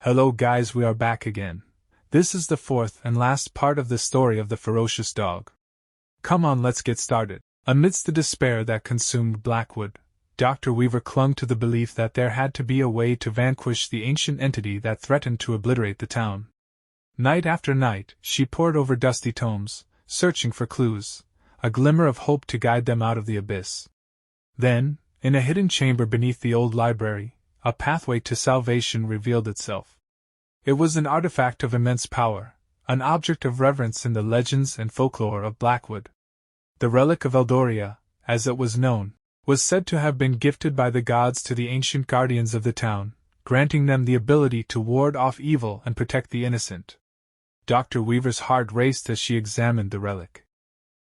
Hello guys, we are back again. This is the fourth and last part of the story of the ferocious dog. Come on, let's get started. Amidst the despair that consumed Blackwood, Dr. Weaver clung to the belief that there had to be a way to vanquish the ancient entity that threatened to obliterate the town. Night after night, she pored over dusty tomes, searching for clues, a glimmer of hope to guide them out of the abyss. Then, in a hidden chamber beneath the old library, a pathway to salvation revealed itself. It was an artifact of immense power, an object of reverence in the legends and folklore of Blackwood. The relic of Eldoria, as it was known, was said to have been gifted by the gods to the ancient guardians of the town, granting them the ability to ward off evil and protect the innocent. Dr. Weaver's heart raced as she examined the relic.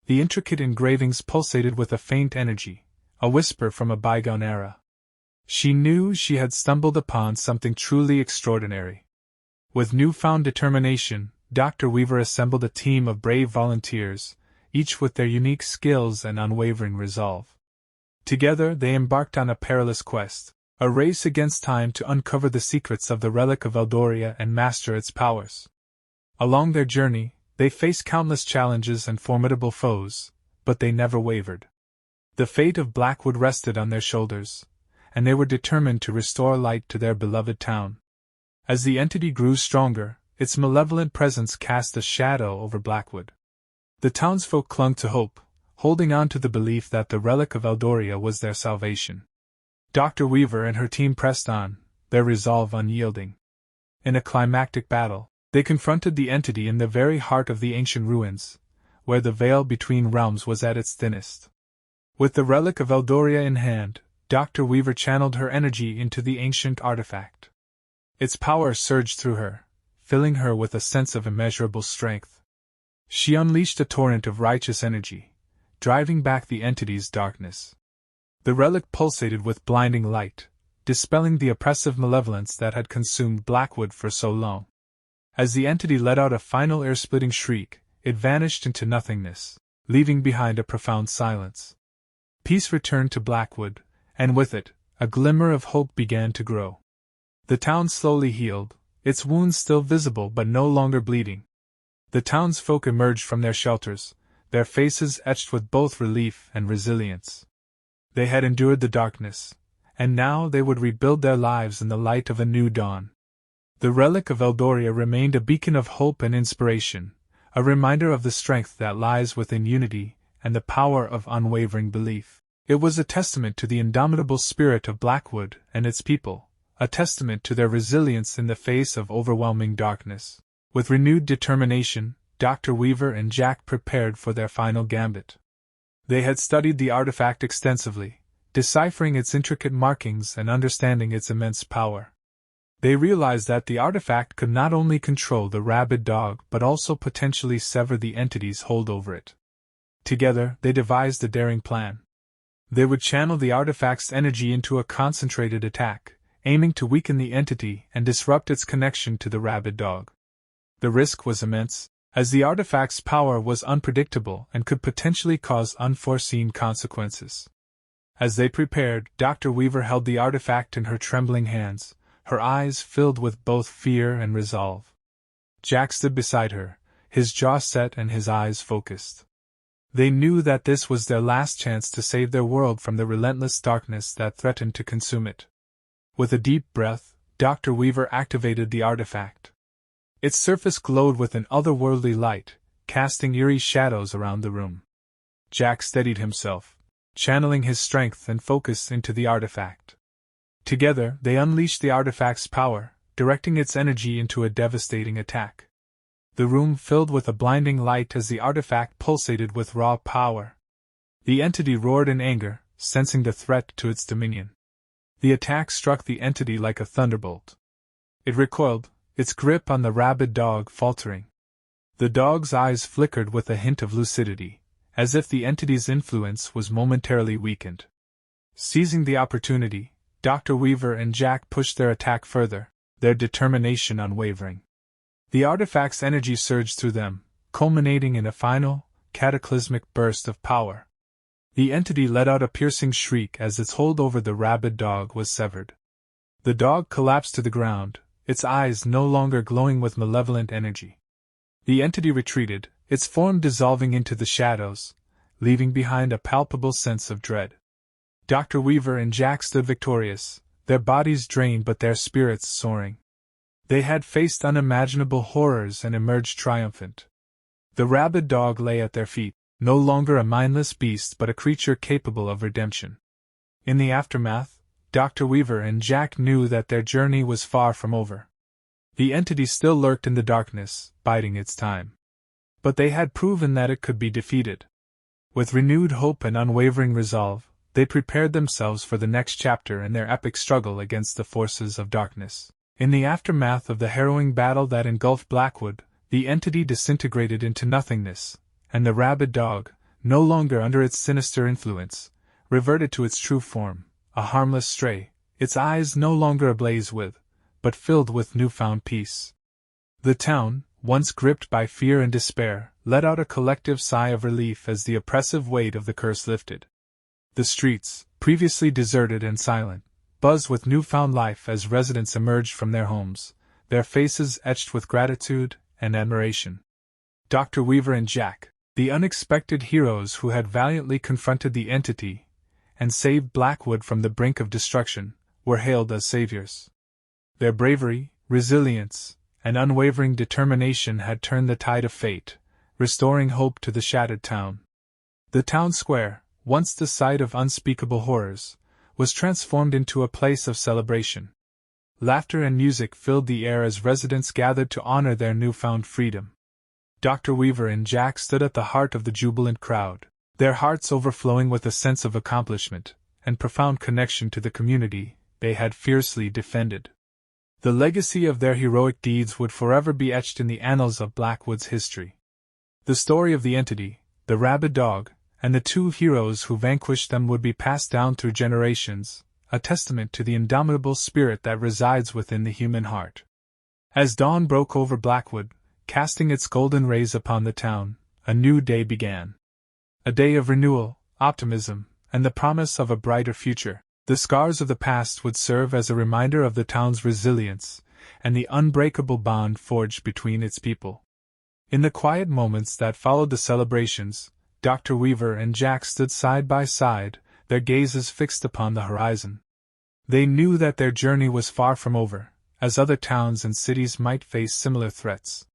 The intricate engravings pulsated with a faint energy, a whisper from a bygone era. She knew she had stumbled upon something truly extraordinary. With newfound determination, Dr. Weaver assembled a team of brave volunteers, each with their unique skills and unwavering resolve. Together they embarked on a perilous quest, a race against time to uncover the secrets of the relic of Eldoria and master its powers. Along their journey, they faced countless challenges and formidable foes, but they never wavered. The fate of Blackwood rested on their shoulders, and they were determined to restore light to their beloved town. As the entity grew stronger, its malevolent presence cast a shadow over Blackwood. The townsfolk clung to hope, holding on to the belief that the relic of Eldoria was their salvation. Dr. Weaver and her team pressed on, their resolve unyielding. In a climactic battle, they confronted the entity in the very heart of the ancient ruins, where the veil between realms was at its thinnest. With the relic of Eldoria in hand, Dr. Weaver channeled her energy into the ancient artifact. Its power surged through her, filling her with a sense of immeasurable strength. She unleashed a torrent of righteous energy, driving back the entity's darkness. The relic pulsated with blinding light, dispelling the oppressive malevolence that had consumed Blackwood for so long. As the entity let out a final ear-splitting shriek, it vanished into nothingness, leaving behind a profound silence. Peace returned to Blackwood, and with it, a glimmer of hope began to grow. The town slowly healed, its wounds still visible but no longer bleeding. The townsfolk emerged from their shelters, their faces etched with both relief and resilience. They had endured the darkness, and now they would rebuild their lives in the light of a new dawn. The relic of Eldoria remained a beacon of hope and inspiration, a reminder of the strength that lies within unity and the power of unwavering belief. It was a testament to the indomitable spirit of Blackwood and its people, a testament to their resilience in the face of overwhelming darkness. With renewed determination, Dr. Weaver and Jack prepared for their final gambit. They had studied the artifact extensively, deciphering its intricate markings and understanding its immense power. They realized that the artifact could not only control the rabid dog but also potentially sever the entity's hold over it. Together, they devised a daring plan. They would channel the artifact's energy into a concentrated attack, aiming to weaken the entity and disrupt its connection to the rabid dog. The risk was immense, as the artifact's power was unpredictable and could potentially cause unforeseen consequences. As they prepared, Dr. Weaver held the artifact in her trembling hands, her eyes filled with both fear and resolve. Jack stood beside her, his jaw set and his eyes focused. They knew that this was their last chance to save their world from the relentless darkness that threatened to consume it. With a deep breath, Dr. Weaver activated the artifact. Its surface glowed with an otherworldly light, casting eerie shadows around the room. Jack steadied himself, channeling his strength and focus into the artifact. Together, they unleashed the artifact's power, directing its energy into a devastating attack. The room filled with a blinding light as the artifact pulsated with raw power. The entity roared in anger, sensing the threat to its dominion. The attack struck the entity like a thunderbolt. It recoiled, its grip on the rabid dog faltering. The dog's eyes flickered with a hint of lucidity, as if the entity's influence was momentarily weakened. Seizing the opportunity, Dr. Weaver and Jack pushed their attack further, their determination unwavering. The artifact's energy surged through them, culminating in a final, cataclysmic burst of power. The entity let out a piercing shriek as its hold over the rabid dog was severed. The dog collapsed to the ground, its eyes no longer glowing with malevolent energy. The entity retreated, its form dissolving into the shadows, leaving behind a palpable sense of dread. Dr. Weaver and Jack stood victorious, their bodies drained but their spirits soaring. They had faced unimaginable horrors and emerged triumphant. The rabid dog lay at their feet, no longer a mindless beast but a creature capable of redemption. In the aftermath, Dr. Weaver and Jack knew that their journey was far from over. The entity still lurked in the darkness, biding its time. But they had proven that it could be defeated. With renewed hope and unwavering resolve, they prepared themselves for the next chapter in their epic struggle against the forces of darkness. In the aftermath of the harrowing battle that engulfed Blackwood, the entity disintegrated into nothingness, and the rabid dog, no longer under its sinister influence, reverted to its true form, a harmless stray, its eyes no longer ablaze with, but filled with newfound peace. The town, once gripped by fear and despair, let out a collective sigh of relief as the oppressive weight of the curse lifted. The streets, previously deserted and silent, buzzed with newfound life as residents emerged from their homes, their faces etched with gratitude and admiration. Dr. Weaver and Jack, the unexpected heroes who had valiantly confronted the entity and saved Blackwood from the brink of destruction, were hailed as saviors. Their bravery, resilience, and unwavering determination had turned the tide of fate, restoring hope to the shattered town. The town square, once the site of unspeakable horrors, was transformed into a place of celebration. Laughter and music filled the air as residents gathered to honor their newfound freedom. Dr. Weaver and Jack stood at the heart of the jubilant crowd, their hearts overflowing with a sense of accomplishment and profound connection to the community they had fiercely defended. The legacy of their heroic deeds would forever be etched in the annals of Blackwood's history. The story of the entity, the rabid dog, and the two heroes who vanquished them would be passed down through generations, a testament to the indomitable spirit that resides within the human heart. As dawn broke over Blackwood, casting its golden rays upon the town, a new day began. A day of renewal, optimism, and the promise of a brighter future. The scars of the past would serve as a reminder of the town's resilience and the unbreakable bond forged between its people. In the quiet moments that followed the celebrations, Dr. Weaver and Jack stood side by side, their gazes fixed upon the horizon. They knew that their journey was far from over, as other towns and cities might face similar threats.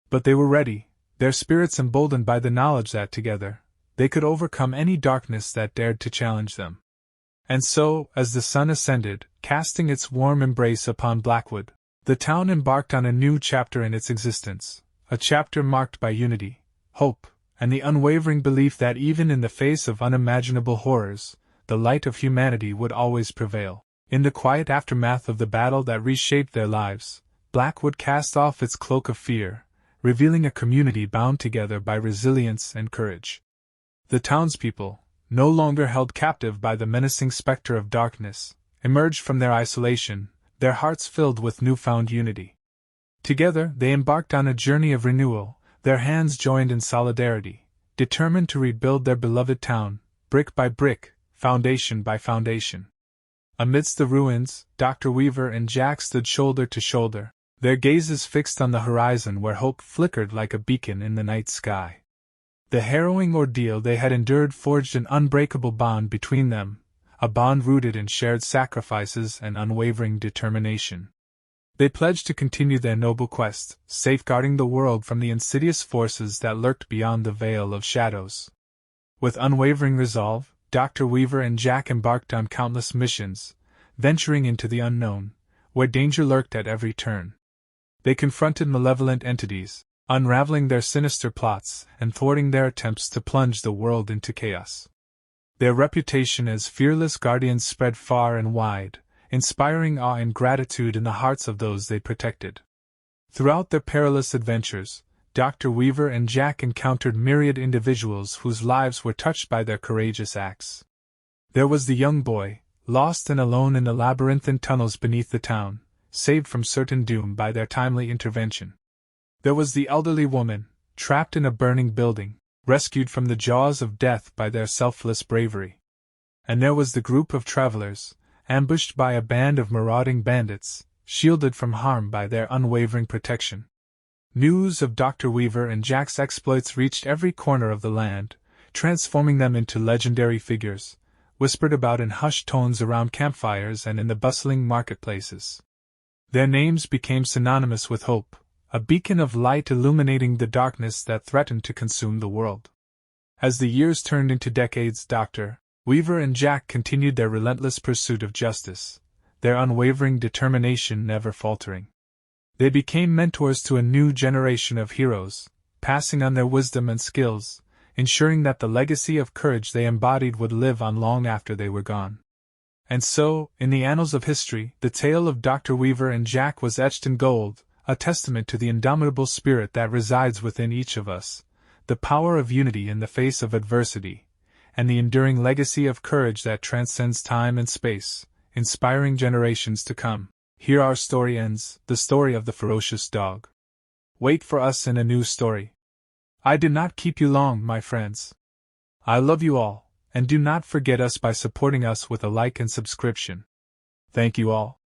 But they were ready, their spirits emboldened by the knowledge that together, they could overcome any darkness that dared to challenge them. And so, as the sun ascended, casting its warm embrace upon Blackwood, the town embarked on a new chapter in its existence, a chapter marked by unity, hope, and the unwavering belief that even in the face of unimaginable horrors, the light of humanity would always prevail. In the quiet aftermath of the battle that reshaped their lives, Blackwood cast off its cloak of fear, revealing a community bound together by resilience and courage. The townspeople, no longer held captive by the menacing specter of darkness, emerged from their isolation, their hearts filled with newfound unity. Together they embarked on a journey of renewal, their hands joined in solidarity, determined to rebuild their beloved town, brick by brick, foundation by foundation. Amidst the ruins, Dr. Weaver and Jack stood shoulder to shoulder, their gazes fixed on the horizon where hope flickered like a beacon in the night sky. The harrowing ordeal they had endured forged an unbreakable bond between them, a bond rooted in shared sacrifices and unwavering determination. They pledged to continue their noble quest, safeguarding the world from the insidious forces that lurked beyond the veil of shadows. With unwavering resolve, Dr. Weaver and Jack embarked on countless missions, venturing into the unknown, where danger lurked at every turn. They confronted malevolent entities, unraveling their sinister plots and thwarting their attempts to plunge the world into chaos. Their reputation as fearless guardians spread far and wide, inspiring awe and gratitude in the hearts of those they protected. Throughout their perilous adventures, Dr. Weaver and Jack encountered myriad individuals whose lives were touched by their courageous acts. There was the young boy, lost and alone in the labyrinthine tunnels beneath the town, saved from certain doom by their timely intervention. There was the elderly woman, trapped in a burning building, rescued from the jaws of death by their selfless bravery. And there was the group of travelers, ambushed by a band of marauding bandits, shielded from harm by their unwavering protection. News of Dr. Weaver and Jack's exploits reached every corner of the land, transforming them into legendary figures, whispered about in hushed tones around campfires and in the bustling marketplaces. Their names became synonymous with hope, a beacon of light illuminating the darkness that threatened to consume the world. As the years turned into decades, Dr. Weaver and Jack continued their relentless pursuit of justice, their unwavering determination never faltering. They became mentors to a new generation of heroes, passing on their wisdom and skills, ensuring that the legacy of courage they embodied would live on long after they were gone. And so, in the annals of history, the tale of Dr. Weaver and Jack was etched in gold, a testament to the indomitable spirit that resides within each of us, the power of unity in the face of adversity, and the enduring legacy of courage that transcends time and space, inspiring generations to come. Here our story ends, the story of the ferocious dog. Wait for us in a new story. I did not keep you long, my friends. I love you all, and do not forget us by supporting us with a like and subscription. Thank you all.